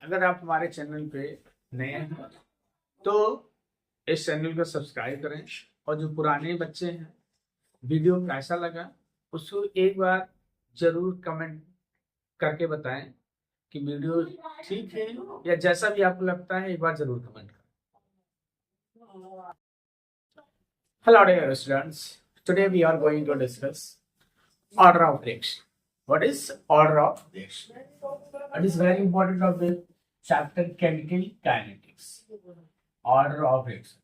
अगर आप हमारे चैनल पे नए हैं तो इस चैनल को सब्सक्राइब करें और जो पुराने बच्चे हैं वीडियो कैसा लगा उसको एक बार जरूर कमेंट करके बताएं कि वीडियो ठीक है या जैसा भी आपको लगता है एक बार जरूर कमेंट करें। Hello dear students, today we are going to discuss order of reaction. What is order of reaction? It is very important of the chapter chemical kinetics. Order of reaction.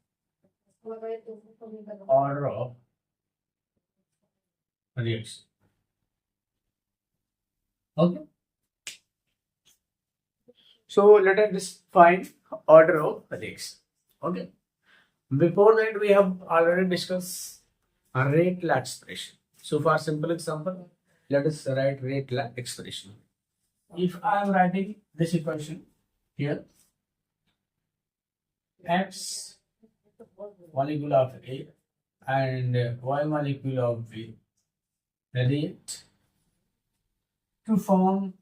Order of reaction. Okay. So let us define order of reaction. Okay. Before that, we have already discussed a rate law expression. So for simple example, let us write rate law expression. If I am writing this equation here, x molecule of A and y molecule of B react to form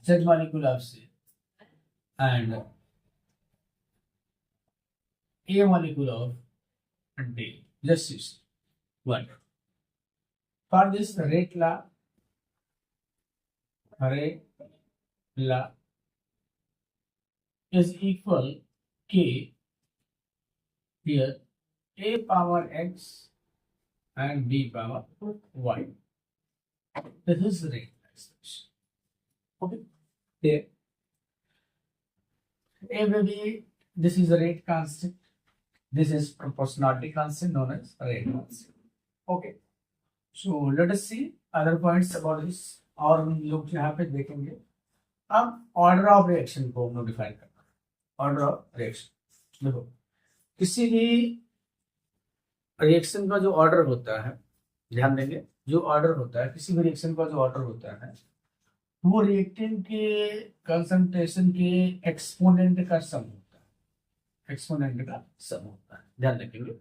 Z molecule of C and A molecule of D. Just use one. For this rate law is equal K here A power X and B power Y. This is rate expression. Okay. Here A will be, this is a rate constant. This is proportionality constant known as rate constant. Okay. So let us see other points about this. और हम लोग यहाँ पे देखेंगे अब order of reaction को हम लोग डिफाइन करना। ऑर्डर ऑफ रिएक्शन देखो, किसी भी रिएक्शन का जो ऑर्डर होता है, ध्यान देंगे, जो ऑर्डर होता है किसी भी रिएक्शन का जो ऑर्डर होता है वो रिएक्टेंट के कंसंट्रेशन के एक्सपोनेंट का सम होता है। एक्सपोनेंट का सम होता है, ध्यान रखेंगे।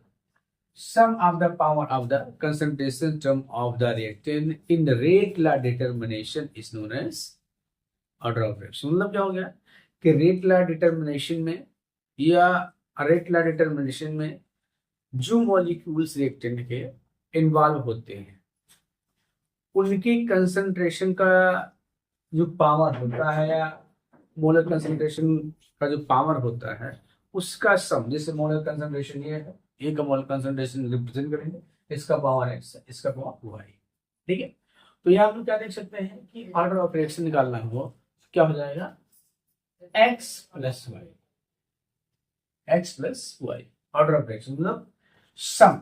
Sum of the power of the concentration term of the reactant in the rate law determination is known as order of reaction. मतलब क्या हो गया कि रेट लॉ डिटर्मिनेशन में या रेट लॉ डिटर्मिनेशन में जो मॉलिक्यूल्स रिएक्टेंट के इन्वॉल्व होते हैं उनकी कंसंट्रेशन का जो पावर होता है या मोलर कंसंट्रेशन का जो पावर होता है उसका सम, जैसे मोलर कंसंट्रेशन ये है, ए का मोलर कंसंट्रेशन रिप्रेजेंट करेंगे, इसका पावर एक्स है, इसका पावर वाई। ठीक है, तो यहाँ हम क्या देख सकते हैं कि ऑर्डर ऑफ रिएक्शन निकालना हो क्या हो जाएगा x plus y. X plus y order of reaction मतलब सम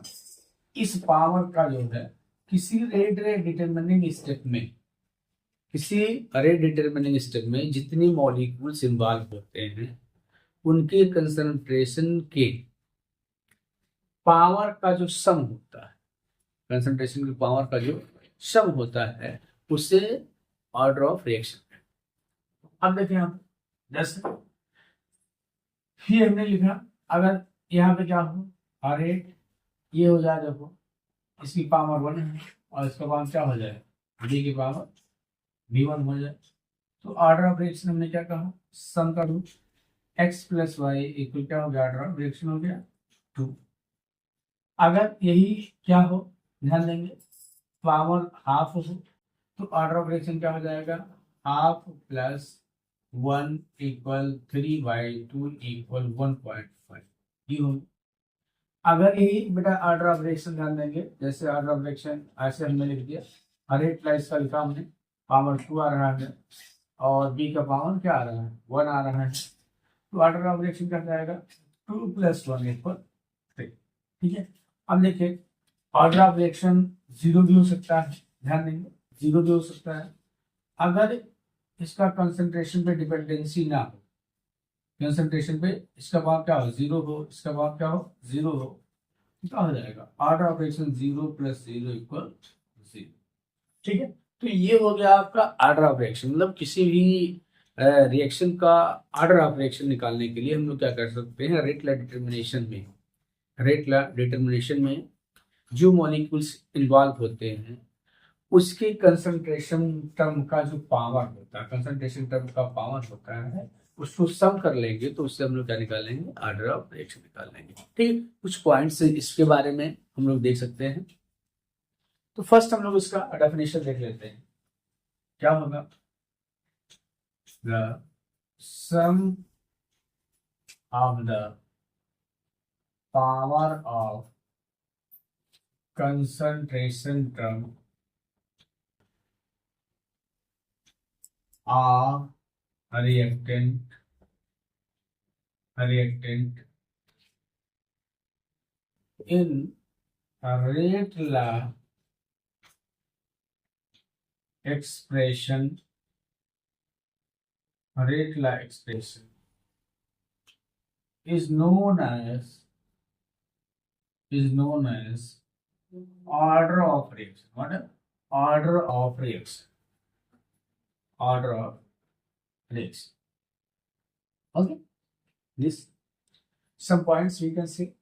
इस पावर का जो है किसी रेट डिटरमिनिंग स्टेप में, किसी रेट डिटरमिनिंग स्टेप में जितनी मॉलिक्यूल्स इन्वॉल्व होते हैं उनके कंसंट्रेशन के पावर का जो सम होता है, कंसंट्रेशन की पावर का जो सम होता है उसे ऑर्डर ऑफ रिएक्शन। अब देखें हम जैसे फिर हमने लिखा, अगर यहाँ पे क्या हो रेट ये हो जाए, देखो इसकी पावर 1 है और इसका पावर क्या हो जाए डी की पावर v1 हो जाए, तो ऑर्डर ऑफ रिएक्शन हमने क्या कहा सम का root x plus y equal क्या हो गया ऑर्डर ऑफ रिएक्शन हो गया 2। अगर यही क्या हो, ध्यान देंगे, पावर हाफ हो तो ऑर्डर ऑफ रिएक्शन क्या हो जाएगा हाफ प्लस 1 इक्वल 3/2 इक्वल 1.5 ये हो। अगर यही बेटा ऑर्डर ऑफ रिएक्शन ध्यान देंगे, जैसे ऑर्डर ऑफ रिएक्शन ऐसे हमने लिख दिया, हर एक प्लस का लिखा हमने पावर 2 आ रहा है और बी का पावर क्या आ रहा है 1 आ रहा है, तो ऑर्डर ऑफ रिएक्शन क्या जाएगा 2 + 1 इक्वल 3। ठीक है, अब देखिए ऑर्डर ऑफ रिएक्शन 0 भी हो सकता है, ध्यान देंगे 0 भी हो सकता है अगर इसका कंसंट्रेशन पे डिपेंडेंसी ना हो, कंसंट्रेशन पे इसका भाव क्या हो 0 हो, इसका भाव क्या हो 0 हो, क्या हो जाएगा ऑर्डर ऑफ रिएक्शन 0 + 0 इक्वल 0। ठीक है, तो ये हो गया आपका ऑर्डर ऑफ रिएक्शन। मतलब किसी भी रिएक्शन का ऑर्डर ऑफ रिएक्शन निकालने के लिए हम लोग क्या कर सकते हैं, रेट लॉ डिटर्मिनेशन में, रेट लॉ डिटर्मिनेशन में जो मॉलिक्यूल्स इन्वॉल्व होते हैं उसकी कंसंट्रेशन टर्म का जो पावर होता है, कंसंट्रेशन टर्म का पावर होता है, उसको सम कर लेंगे तो उससे हम लोग क्या निकालेंगे, ऑर्डर ऑफ रिएक्शन निकाल लेंगे। ठीक, कुछ पॉइंट्स इसके बारे में हम लोग देख सकते हैं। तो फर्स्ट हम लोग इसका डेफिनेशन देख लेते हैं, क्या होगा, the sum of the power of concentration term of reactant in rate law expression is known as order of reaction. What is order of reaction? Order of reaction. Okay, this some points we can see.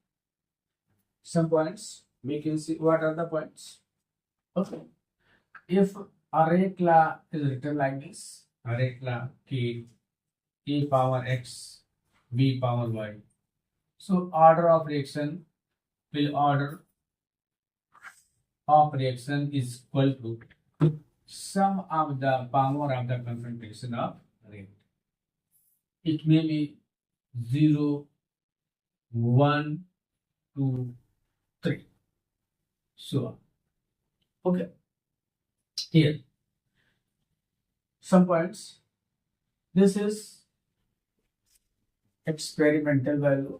What are the points? Okay, if rate law is written like this, rate law k a power x b power y, so order of reaction is equal to sum of the power of the concentration of rate. It may be 0, 1, 2, 3, so on. Okay, here some points. This is experimental value,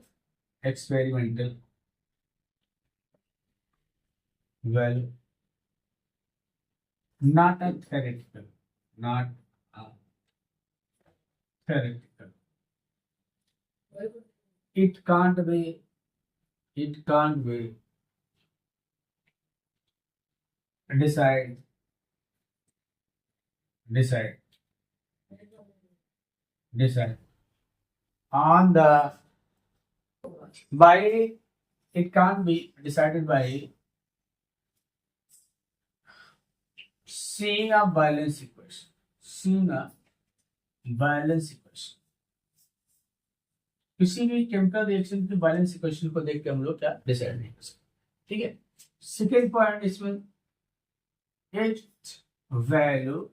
not a theoretical, it can't be decide on the by it can't be decided by seeing a balance equation. किसी भी chemical reaction की balance equation को देख के हम लोग क्या decide नहीं कर सकते। ठीक है, सेकेंड पॉइंट इसमें its value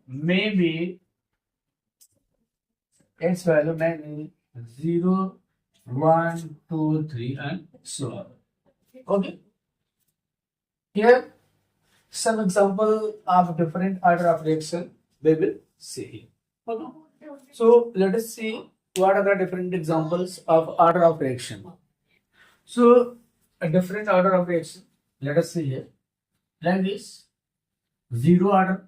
may be 0, 1, 2, 3 and so on. Okay, here some example of different order of reaction we will see here. Okay, so let us see what are the different examples of order of reaction. So a different order of reaction, let us see here, like this, zero order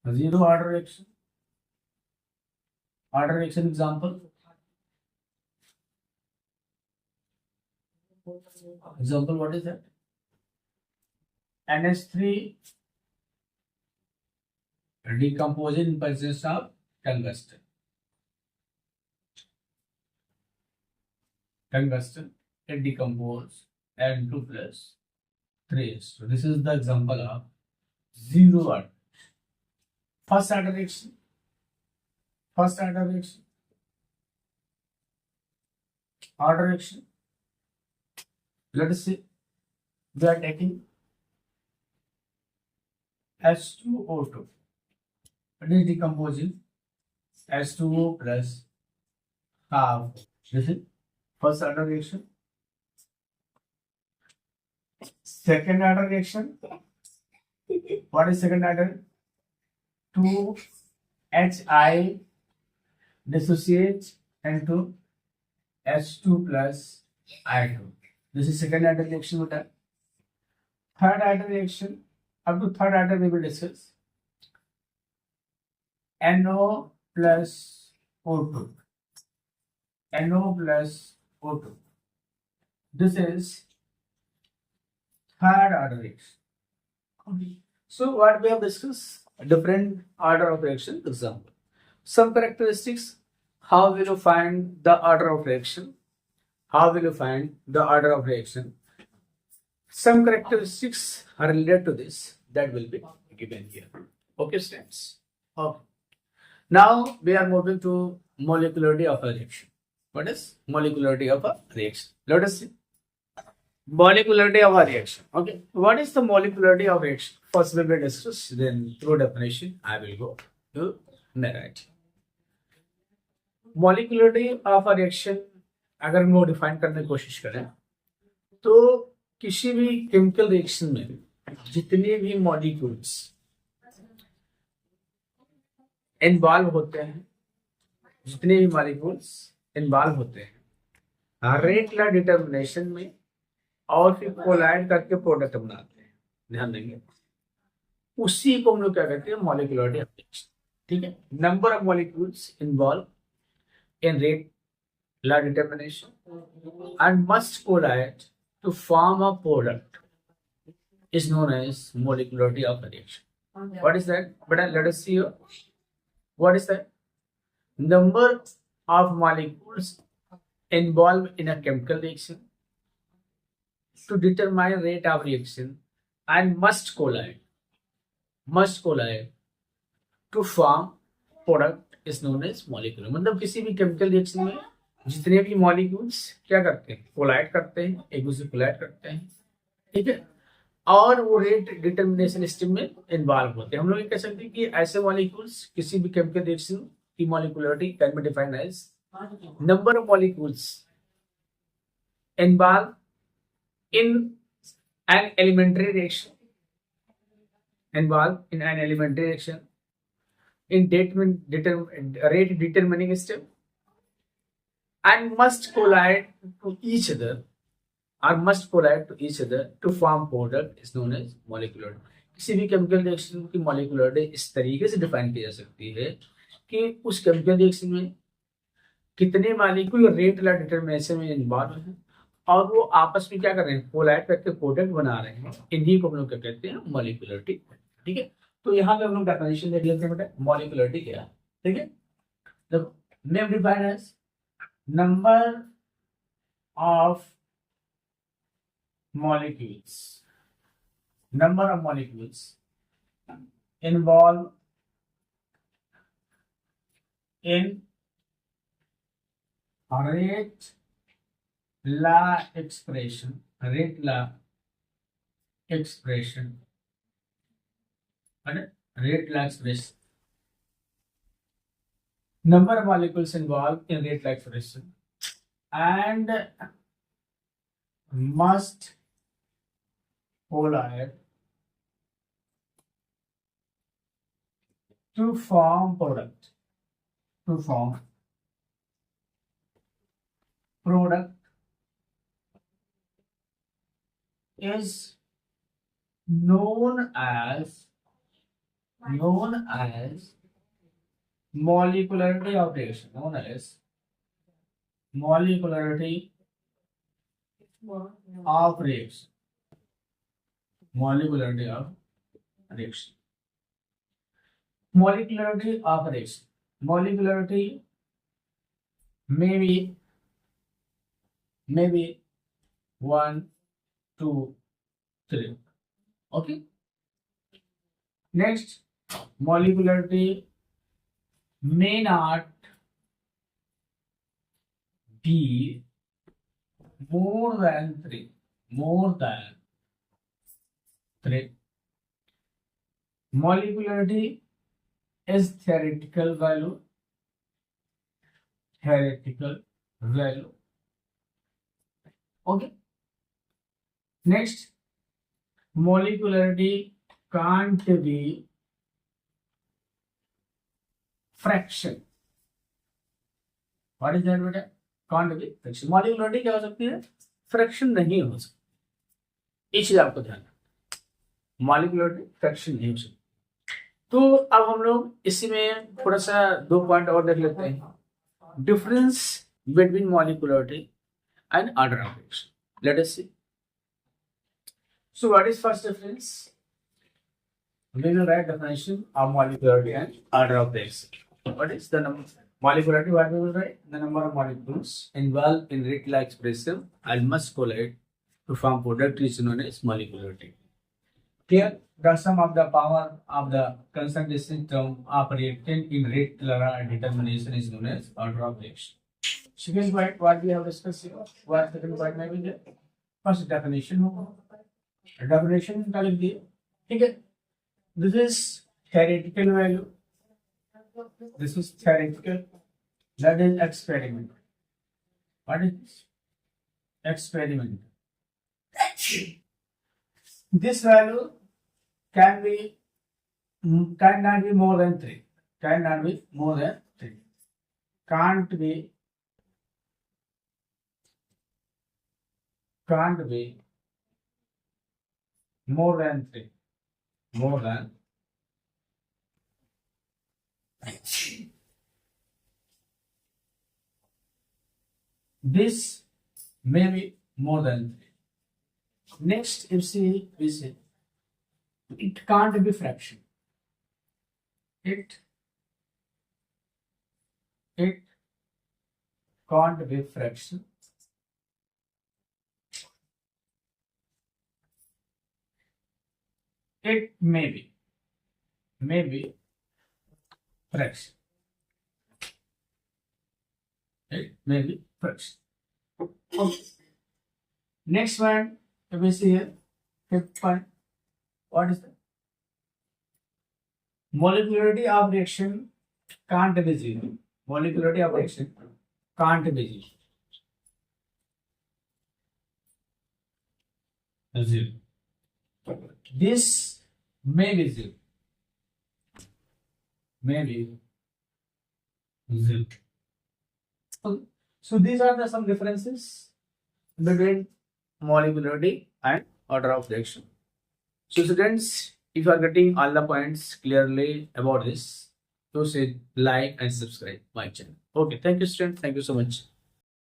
reaction. Order reaction example. Example, what is that? NH3 decomposing in presence of tungsten. It decomposes N2 plus 3s. So this is the example of zero order. First order reaction. Order reaction. Let us see. We are taking H2O2. It is decomposing H2O plus half. This is first order reaction. Second order reaction. What is second order? 2HI dissociates into H2 plus I2. This is second order reaction. Third order reaction. Up to third order we will discuss. NO plus O2. This is third order reaction. Okay. So what we have discussed, a different order of reaction example. Some characteristics, how will you find the order of reaction? some characteristics are related to this that will be given here. Okay, students. Okay. Now we are moving to molecularity of a reaction. What is molecularity of a reaction? Let us see. Molecularity of a reaction. Okay. What is the molecularity of reaction? First we will discuss, then through definition I will go to narrate. Molecularity of a reaction अगर हम वो define करने की कोशिश करें तो किसी भी केमिकल रिएक्शन में जितने भी मॉलिक्यूल्स इन्वॉल्व होते हैं, जितने भी मॉलिक्यूल्स इन्वॉल्व होते हैं रेट ला डिटर्मिनेशन में और फिर कोलाइड करके प्रोडक्ट बनाते हैं, ध्यान देंगे, उसी को हम लोग क्या कहते हैं मॉलिक्युलरिटी ऑफ रिएक्शन. ठीक है. Number of molecules involve in rate law determination and must collide to form a product is known as molecularity of a reaction. What is that? But let us see here. What is that? Number of molecules involved in a chemical reaction to determine rate of reaction and must collide to form product is known as molecular. मतलब किसी भी chemical reaction में जितने भी molecules क्या करते हैं collide करते हैं, एक दूसरे कोलाइड करते हैं. ठीक है. और वो रेट डिटर्मिनेशन स्टेप में इन्वॉल्व होते हैं. हम लोग ये कह सकते हैं कि ऐसे मॉलिक्यूल्स किसी भी केमिकल रिएक्शन की molecularity can be defined as number of molecules involve in an elementary reaction in rate determining step and must collide to each other to form product is known as molecular. किसी भी chemical reaction की मॉलिक्युलरिटी इस तरीके से define की जा सकती है कि उस केमिकल रिएक्शन में कितने मॉलिक्यूल रेट ला डिटर्मिनेशन में इन्वॉल्व हैं और वो आपस में क्या कर रहे हैं कोलाइड करके प्रोडक्ट बना रहे हैं. इन्हीं को हम लोग क्या कहते हैं मॉलिक्युलरिटी. ठीक है. तो यहाँ पे हम लोग डेफिनेशन देख लेते हैं बेटा मॉलिक्युलरिटी क्या है. ठीक है. The name defined as number of molecules involved in rate law expression number of molecules involved in rate law expression and must collide to form product is known as molecularity of reaction. Molecularity of reaction. Molecularity of reaction. Molecularity maybe 1, 2, 3. Okay. Next, molecularity may not be more than 3. Molecularity is theoretical value. Okay. Next, molecularity can't be fraction. What is that बेटा? Can't be fraction. Molecularity क्या हो सकती है? Fraction नहीं हो सकती. इस चीज आपको ध्यान रखना. मॉलिक्युलरिटी फ्रैक्शन नहीं हो सकती. तो अब हम लोग इसी में थोड़ा सा 2 पॉइंट और देख लेते हैं. Difference between molecularity and order of reaction. Let us see. So what is first difference? We will write definition of molecularity and order of reaction. What is the number? Molecularity, what we will write? The number of molecules involved in rate law expression and must collide to form product is known as molecularity. Here, the sum of the power of the concentration term of reactant in rate determination is known as order of reaction. Second point, what we have discussed here, what second point में भी है, first definition होगा, definition का लिख दिए, ठीक है, this is theoretical value, this is theoretical, that is experiment. What is experiment? This value cannot be more than 3. Cannot be more than 3. Can't be more than 3. More than 3. This may be more than 3. Next, if we say it can't be fraction. It can't be fraction. It may be fraction. It may be fraction. Okay. Next one, if we see here, fifth point, what is that? Molecularity of reaction can't be 0. Molecularity of reaction can't be 0. This may be 0. Maybe 0. So these are some differences between molecularity and order of reaction. So students, if you are getting all the points clearly about this, so say like and subscribe my channel. Okay, thank you students, thank you so much.